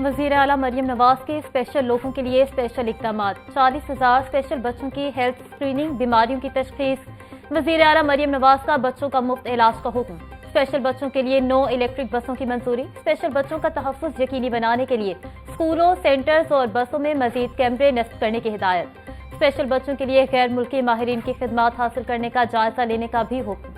वज़ीर आला मरियम नवाज के स्पेशल लोगों के लिए स्पेशल इक़दाम। 40,000 स्पेशल बच्चों की हेल्थ स्क्रीनिंग, बीमारियों की तशख़ीस। वज़ीर आला मरियम नवाज का बच्चों का मुफ्त इलाज का हुक्म। स्पेशल बच्चों के लिए 9 इलेक्ट्रिक बसों की मंजूरी। स्पेशल बच्चों का तहफ़्फ़ुज़ यकीनी बनाने के लिए स्कूलों, सेंटर्स और बसों में मज़ीद कैमरे नस्ब करने की हिदायत। स्पेशल बच्चों के लिए गैर मुल्की माहिरीन की खिदमात हासिल करने का जायजा लेने का भी हुक्म।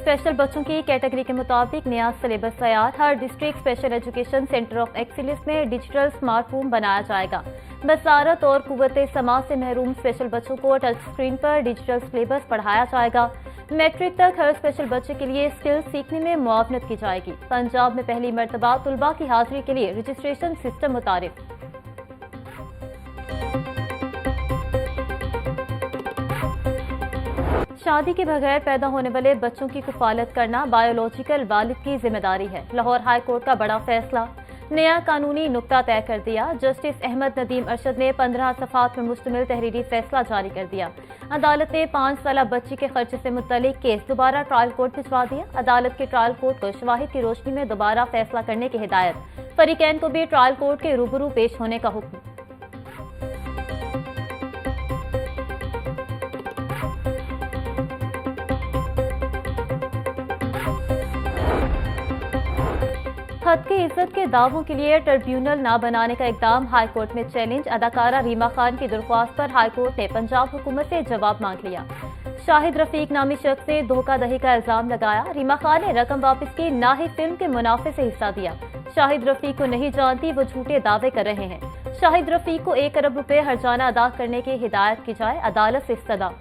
स्पेशल बच्चों की कैटेगरी के मुताबिक नया सिलेबस तैयार। हर district special education centre of excellence में डिजिटल स्मार्ट रूम बनाया जाएगा। बसारत और कुव्वत समाज से महरूम स्पेशल बच्चों को टच स्क्रीन पर डिजिटल सिलेबस पढ़ाया जाएगा। मैट्रिक तक हर स्पेशल बच्चे के लिए स्किल सीखने में मुआवनत की जाएगी। पंजाब में पहली मरतबा तुलबा की हाजिरी के लिए रजिस्ट्रेशन सिस्टम मुतारिफ। शादी के बगैर पैदा होने वाले बच्चों की कफालत करना बायोलॉजिकल वालिद की जिम्मेदारी है। लाहौर हाई कोर्ट का बड़ा फैसला। नया कानूनी नुक्ता तय कर दिया। जस्टिस अहमद नदीम अरशद ने 15 सफ़ात पर मुश्तमिल तहरीरी फैसला जारी कर दिया। अदालत ने 5 साल बच्ची के खर्चे से मुतल्लिक केस दोबारा ट्रायल कोर्ट भिजवा दिया। अदालत के ट्रायल कोर्ट को शवाहिद की रोशनी में दोबारा फैसला करने की हिदायत। फरीकैन को भी ट्रायल कोर्ट के रूबरू पेश होने का हुक्म। हद की इज्जत के दावों के लिए ट्रिब्यूनल न बनाने का इकदाम हाई कोर्ट में चैलेंज। अदाकारा रीमा खान की दरख्वास्त पर हाई कोर्ट ने पंजाब हुकूमत से जवाब मांग लिया। शाहिद रफीक नामी शख्स ने धोखाधड़ी का इल्जाम लगाया। रीमा खान ने रकम वापस की, ना ही फिल्म के मुनाफे से हिस्सा दिया। शाहिद रफीक को नहीं जानती, वो झूठे दावे कर रहे हैं। शाहिद रफीक को 1 अरब रुपए हर्जाना अदा करने की हिदायत की जाए, अदालत से इस्तदा।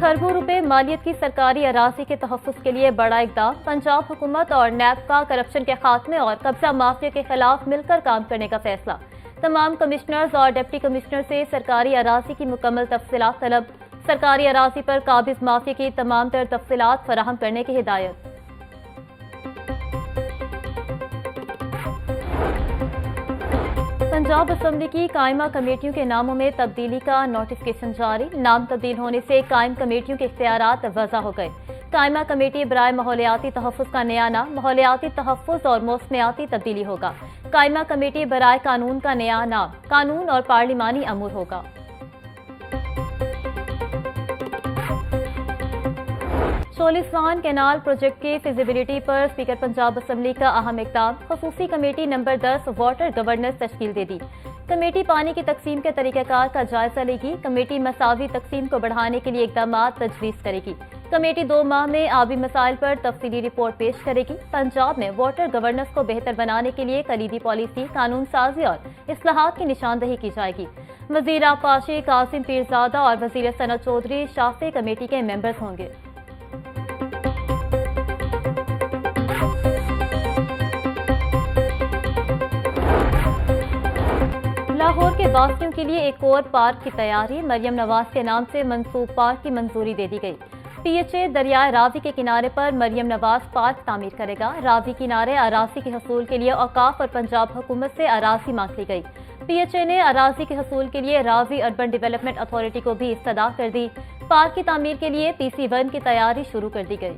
खरबों रुपए मालियत की सरकारी अराजी के तहफ़्फ़ुज़ के लिए बड़ा इक़दाम। पंजाब हुकूमत और नैब का करप्शन के खात्मे और कब्जा माफिया के खिलाफ मिलकर काम करने का फैसला। तमाम कमिश्नर्स और डिप्टी कमिश्नर से सरकारी अराजी की मुकम्मल तफसीलात तलब। सरकारी अराजी पर काबिज माफिया की तमाम तर तफसीलात फराहम करने की हिदायत। पंजाब असम्बली की कायमा कमेटियों के नामों में तब्दीली का नोटिफिकेशन जारी। नाम तब्दील होने से कायम कमेटियों के इख्तियारात वज़ा हो गए। कायमा कमेटी बराए माहौलियाती तहफ़्फ़ुज़ का नया नाम माहौलियाती तहफ़्फ़ुज़ और मौसमियाती तब्दीली होगा। कायमा कमेटी बराए कानून का नया नाम कानून और पार्लिमानी अमूर होगा। शोलिस्तान कैनाल प्रोजेक्ट की फिजिबिलिटी पर स्पीकर पंजाब असम्बली का अहम इक़दाम। ख़ुसूसी कमेटी नंबर 10 वाटर गवर्नेंस तश्कील दे दी। कमेटी पानी की तकसीम के तरीक़ाकार का जायजा लेगी। कमेटी मसावी तकसीम को बढ़ाने के लिए इक़दामात तजवीज़ करेगी। कमेटी 2 माह में आबी मसाइल पर तफसीली रिपोर्ट पेश करेगी। पंजाब में वाटर गवर्नेंस को बेहतर बनाने के लिए कलीदी पॉलिसी, कानून साजी और इस्लाहात की निशानदही की जाएगी। वज़ीर आबपाशी कासिम पीरजादा और वज़ीर सनत चौधरी शाफ़े कमेटी के मेंबर्स होंगे। लाहौर के वासियों के लिए एक और पार्क की तैयारी। मरियम नवाज के नाम से मंसूब पार्क की मंजूरी दे दी गई। PHA दरियाए रावी के किनारे पर मरियम नवाज पार्क तामीर करेगा। रावी किनारे अराजी के हसूल के लिए औकाफ और पंजाब हुकूमत से अराजी मांग ली गई। PHA ने अराजी के हसूल के लिए रावी अर्बन डेवलपमेंट अथॉरिटी को भी इस्तदा कर दी। पार्क की तामीर के लिए PC1 की तैयारी शुरू कर दी गई।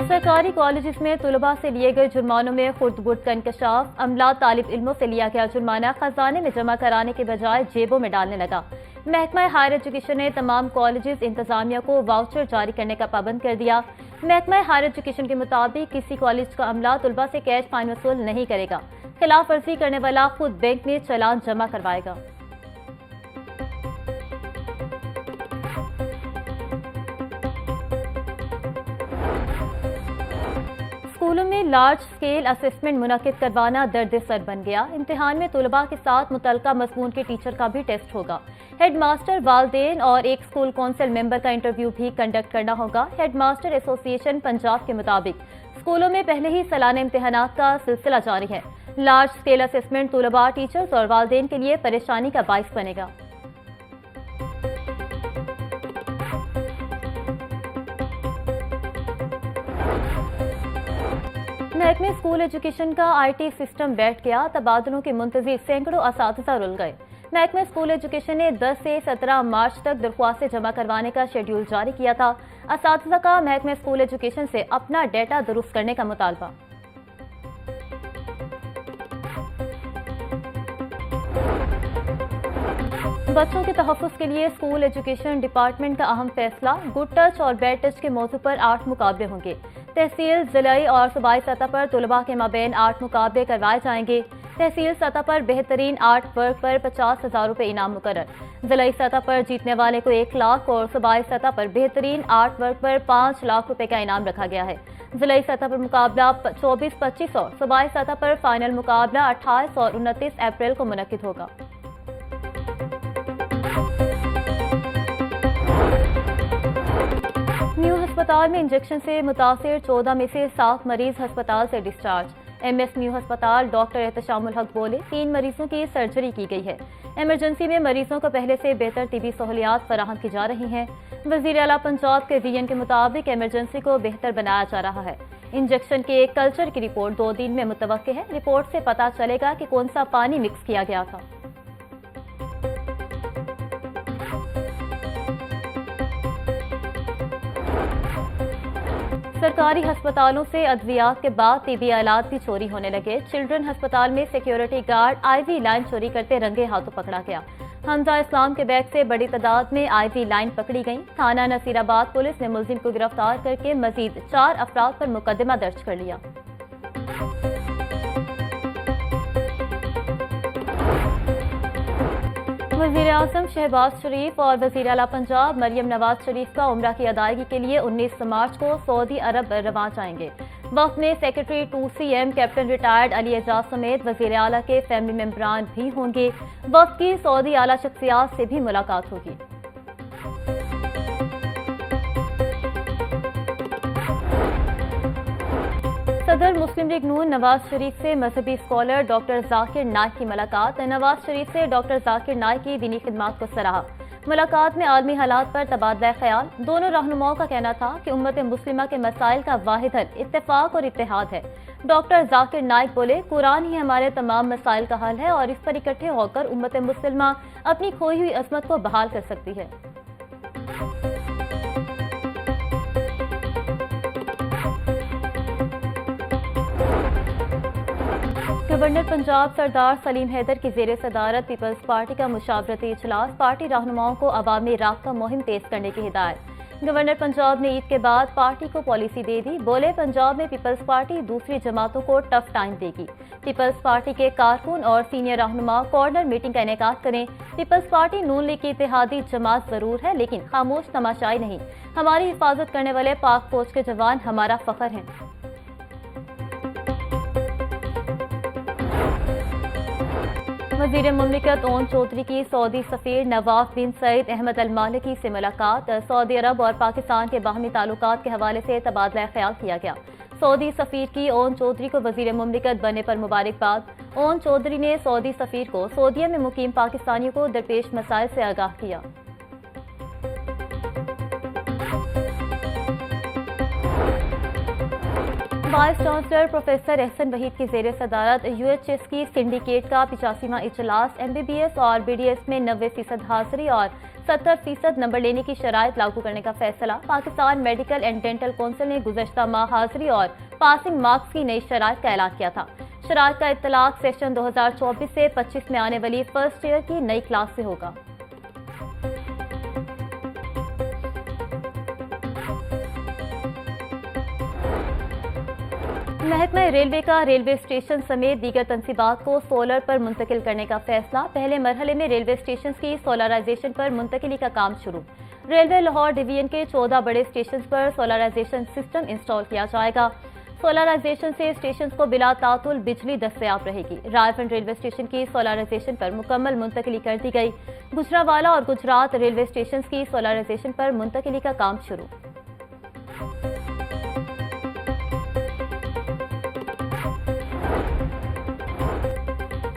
सरकारी कॉलेज में तुलबा से लिए गए जुर्मानों में खुर्द-बुर्द का इंकशाफ। अमला तालिब इल्मों से लिया गया जुर्माना खजाने में जमा कराने के बजाय जेबों में डालने लगा। महकमा हायर एजुकेशन ने तमाम कॉलेज इंतजामिया को वाउचर जारी करने का पाबंद कर दिया। महकमा हायर एजुकेशन के मुताबिक किसी कॉलेज का अमला तुलबा से कैश फाइन वसूल नहीं करेगा। खिलाफ वर्जी करने वाला खुद बैंक में चालान जमा करवाएगा। स्कूलों में लार्ज स्केल असेसमेंट मुनक्किद करवाना दर्द सर बन गया। इम्तिहान में तुलबा के साथ मुतल्लिका मज़मून के टीचर का भी टेस्ट होगा। हेडमास्टर, वालदेन और एक स्कूल कौंसिल मेंबर का इंटरव्यू भी कंडक्ट करना होगा। हेडमास्टर एसोसिएशन पंजाब के मुताबिक स्कूलों में पहले ही सालाना इम्तिहानात का सिलसिला जारी है। लार्ज स्केल असेसमेंट तुलबा, टीचर्स और वालिदैन के लिए परेशानी का बाइस बनेगा। महकमे स्कूल एजुकेशन का IT सिस्टम बैठ गया, तबादलों के मुंतजिर सैकड़ों असातिज़ा रुल गए। महकमे स्कूल एजुकेशन ने 10 से 17 मार्च तक दरख्वास्तें जमा करवाने का शेड्यूल जारी किया था। असातिज़ा का महकमे स्कूल एजुकेशन से अपना डेटा दुरुस्त करने का मुतालबा। बच्चों के तहफ़्फ़ुज़ के लिए स्कूल एजुकेशन डिपार्टमेंट का अहम फैसला, गुड टच और बैड टच के मौजू पर 8 मुकाबले होंगे। तहसील, जिलाई और सूबाई सतह पर तुलबा के माबैन 8 मुकाबले करवाए जाएंगे। तहसील सतह पर बेहतरीन आर्ट वर्क पर 50,000 रुपये इनाम मुकर्रर। जिलाई सतह पर जीतने वाले को 1 लाख और सूबाई सतह पर बेहतरीन आर्ट वर्क पर 5 लाख रुपये का इनाम रखा गया है। जिलाई सतह पर मुकाबला 24-25 और सूबाई सतह पर फाइनल मुकाबला 28 और 29 अप्रैल को मुनक्किद होगा। न्यू अस्पताल में इंजेक्शन से मुतासिर 14 में से 7 मरीज अस्पताल से डिस्चार्ज। MS न्यू अस्पताल डॉक्टर एहतशामुल हक बोले, 3 मरीजों की सर्जरी की गई है। इमरजेंसी में मरीजों को पहले से बेहतर तिबी सहूलियात फराहम की जा रही हैं। वज़ीर आला पंजाब के VN के मुताबिक इमरजेंसी को बेहतर बनाया जा रहा है। इंजेक्शन के एक कल्चर की रिपोर्ट 2 दिन में मुतवक्के है। रिपोर्ट से पता चलेगा कि कौन सा पानी मिक्स किया गया था। सरकारी अस्पतालों से अद्वियात के बाद तिबी आलात भी चोरी होने लगे। चिल्ड्रन अस्पताल में सिक्योरिटी गार्ड IV लाइन चोरी करते रंगे हाथों पकड़ा गया। हमजा इस्लाम के बैग से बड़ी तादाद में IV लाइन पकड़ी गई। थाना नसीराबाद पुलिस ने मुलजिम को गिरफ्तार करके मजीद 4 अफराद पर मुकदमा दर्ज कर लिया। वज़ीर आज़म शहबाज शरीफ और वज़ीर आला पंजाब मरियम नवाज शरीफ का उम्रा की अदायगी के लिए 19 मार्च को सऊदी अरब रवाना जाएंगे। वक्त में secretary 2CM captain retired Ali Ejaz समेत वज़ीर आला के फैमिली मेंबरान भी होंगे। वक्त की सऊदी आला शख्सियात से भी मुलाकात होगी। सदर मुस्लिम लीग नून नवाज शरीफ से मजहबी स्कॉलर डॉक्टर जाकिर नाइक की मुलाकात। नवाज शरीफ से डॉक्टर जाकिर नाइक की दीनी खिदमात को सराहा। मुलाकात में आलमी हालात पर तबादला ख्याल। दोनों रहनुमाओं का कहना था कि उम्मत मुस्लिमा के मसाइल का वाहिद हल इत्तेफाक और इत्तेहाद है। डॉक्टर जाकिर नाइक बोले, कुरान ही हमारे तमाम मसाइल का हल है और इस पर इकट्ठे होकर उम्मत मुस्लिमा अपनी खोई हुई अजमत को बहाल कर सकती है। गवर्नर पंजाब सरदार सलीम हैदर की ज़ेरे सदारत पीपल्स पार्टी का मुशावरती इजलास। पार्टी रहनुमाओं को अवामी राब्ता मुहिम तेज करने की हिदायत। गवर्नर पंजाब ने ईद के बाद पार्टी को पॉलिसी दे दी। बोले, पंजाब में पीपल्स पार्टी दूसरी जमातों को टफ टाइम देगी। पीपल्स पार्टी के कारकुन और सीनियर रहनुमा कॉर्नर मीटिंग का इनेकाद करें। पीपल्स पार्टी नून लीग की इत्तेहादी जमात जरूर है, लेकिन खामोश तमाशाई नहीं। हमारी हिफाजत करने वाले पाक फौज के जवान हमारा फख्र हैं। वज़ीर मुमलिकत ओन चौधरी की सऊदी सफ़ीर नवाफ बिन सईद अहमद अल मालिकी से मुलाकात। सऊदी अरब और पाकिस्तान के बाहमी ताल्लुकात के हवाले से तबादला ख्याल किया गया। सऊदी सफ़ीर की ओन चौधरी को वज़ीर मुमलिकत बनने पर मुबारकबाद। ओन चौधरी ने सऊदी सफ़ीर को सऊदीया में मुकीम पाकिस्तानियों को दरपेश मसाइल से आगाह किया। Vice chancellor professor Ahsan Waheed की ज़ेरे सदारत UHS की सिंडिकेट का 85वां इजलास। MBBS और BDS में 90% हाजिरी और 70% नंबर लेने की शराइत लागू करने का फैसला। Pakistan medical and dental council ने गुज़श्ता माह हाजिरी और पासिंग मार्क्स की नई शराइत का ऐलान किया था। शराइत का इत्तलाक सेशन 2024 से 25 में आने वाली फर्स्ट ईयर की नई क्लास से होगा। महकमा रेलवे का रेलवे स्टेशन समेत दीगर तनसीबात को सोलर पर मुंतकिल करने का फैसला। पहले मरहले में रेलवे स्टेशन की सोलराइजेशन पर मुंतकिली का काम शुरू। रेलवे लाहौर डिवीजन के 14 बड़े स्टेशन पर सोलराइजेशन सिस्टम इंस्टॉल किया जाएगा। सोलराइजेशन से स्टेशन को बिला तातुल बिजली दस्तयाब रहेगी। रायफन रेलवे स्टेशन की सोलराइजेशन पर मुकम्मल मुंतकिली कर दी गई। गुजरावाला और गुजरात रेलवे स्टेशन की सोलराइजेशन पर मुंतकिली का काम शुरू।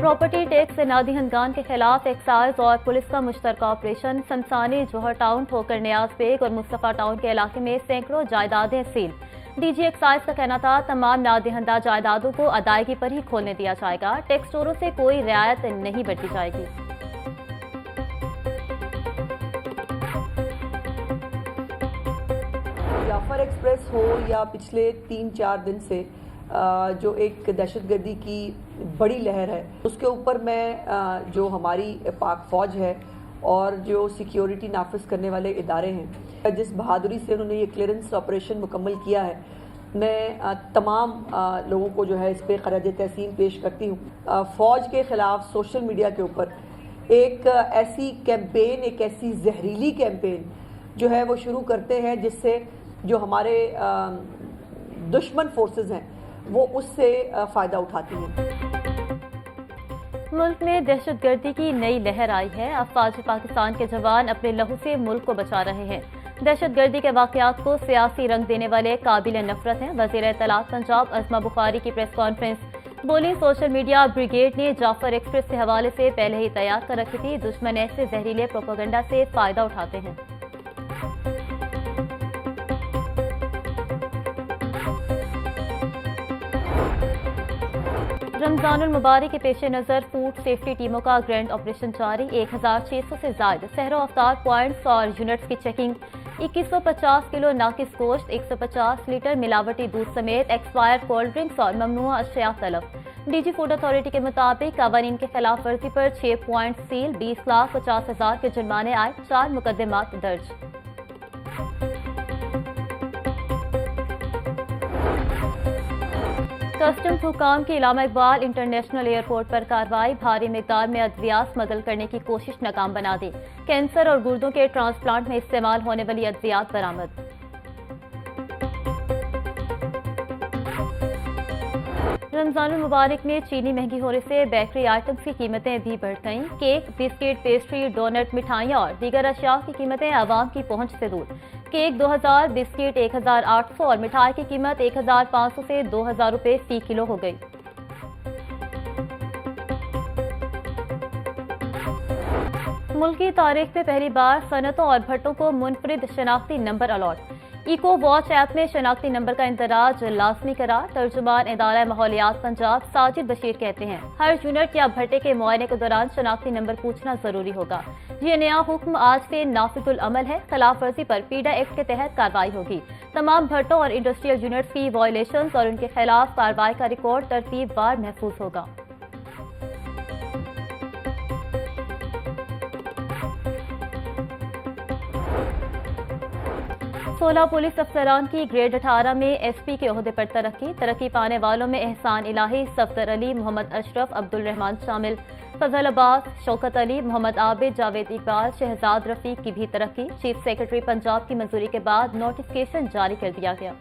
प्रॉपर्टी टैक्स नादिहंगान के खिलाफ एक्साइज और पुलिस का मुश्तरका ऑपरेशन। शमशानी, जौहर टाउन, ठोकर नियाज बेग और मुस्तफा टाउन के इलाके में सैकड़ों जायदादें सील। डीजी एक्साइज का कहना था तमाम नादिहंदा जायदादों को अदायगी पर ही खोलने दिया जाएगा। टैक्स चोरों से कोई रियायत नहीं बरती जाएगी। जाफर एक्सप्रेस हो या पिछले 3-4 दिन से जो एक दहशतगर्दी की बड़ी लहर है, उसके ऊपर मैं जो हमारी पाक फौज है और जो सिक्योरिटी नाफिज करने वाले इदारे हैं, जिस बहादुरी से उन्होंने ये क्लियरेंस ऑपरेशन मुकम्मल किया है, मैं तमाम लोगों को जो है इस पर खराज तहसीन पेश करती हूँ। फ़ौज के ख़िलाफ़ सोशल मीडिया के ऊपर एक ऐसी कैंपेन, एक ऐसी जहरीली कैंपेन जो है वो शुरू करते हैं, जिससे जो हमारे दुश्मन फोर्सेस हैं वो उससे फ़ायदा उठाती हैं। मुल्क में दहशतगर्दी की नई लहर आई है। अफवाज पाकिस्तान के जवान अपने लहू से मुल्क को बचा रहे हैं। दहशतगर्दी के वाक़यात को सियासी रंग देने वाले काबिल नफरत हैं। वज़ीर इत्तलात पंजाब अज़मा बुखारी की प्रेस कॉन्फ्रेंस। बोली, सोशल मीडिया ब्रिगेड ने जाफर एक्सप्रेस के हवाले से पहले ही तैयार कर रखी थी। दुश्मन ऐसे जहरीले प्रोपेगेंडा से फ़ायदा उठाते हैं। रमजानुल मुबारक के पेश नज़र फूड सेफ्टी टीमों का ग्रैंड ऑपरेशन जारी। 1600 से ज्यादा सहरो अफ्तार पॉइंट्स और यूनिट्स की चेकिंग। 2150 किलो नाकिस गोश्त, 150 लीटर मिलावटी दूध समेत एक्सपायर्ड कोल्ड ड्रिंक्स और ममनुआ अशिया तलब। डीजी फूड अथॉरिटी के मुताबिक कवानीन के खिलाफ वर्जी पर 6 पॉइंट सील, 20,50,000 के जुर्माने आए, 4 मुकदमात दर्ज। कस्टम्स हुकाम की इलामा इकबाल इंटरनेशनल एयरपोर्ट पर कार्रवाई। भारी मिकदार में अद्वियात स्मगल करने की कोशिश नाकाम बना दी। कैंसर और गुर्दों के ट्रांसप्लांट में इस्तेमाल होने वाली अद्वियात बरामद। रमजानुल मुबारक में चीनी महंगी होने से बेकरी आइटम्स की कीमतें भी बढ़ गईं। केक, बिस्किट, पेस्ट्री, डोनट, मिठाइयाँ और दीगर अशिया की कीमतें आवाम की पहुंच से दूर। केक 2000, बिस्किट 1800 और मिठाई की कीमत 1500 से 2000 रुपये फी किलो हो गई। मुल्क की तारीख में पहली बार सनतों और भट्टों को मुनफरिद शनाख्ती number allot. Eco watch app में शनाख्ती नंबर का इंदराज लाजमी करार। तर्जुमान इदारा माहौलियात पंजाब साजिद बशीर कहते हैं हर यूनिट या भट्टे के मुआयने के दौरान शनाख्ती नंबर पूछना जरूरी होगा। ये नया हुक्म आज से नाफिजुल अमल है। खिलाफ वर्जी पर पीडा एक्ट के तहत कार्रवाई होगी। तमाम भट्टों और इंडस्ट्रियल यूनिट्स की वायलेशंस और उनके खिलाफ कार्रवाई का रिकॉर्ड तरतीबवार महफूज होगा। सोलह पुलिस अफसरान की ग्रेड 18 में एसपी के ओहदे पर तरक्की पाने वालों में एहसान इलाही, सफदर अली, मोहम्मद अशरफ, अब्दुल रहमान शामिल। फजल अब्बास, शौकत अली, मोहम्मद आबिद, जावेद इकबाल, शहजाद रफीक की भी तरक्की। चीफ सेक्रेटरी पंजाब की मंजूरी के बाद नोटिफिकेशन जारी कर दिया गया।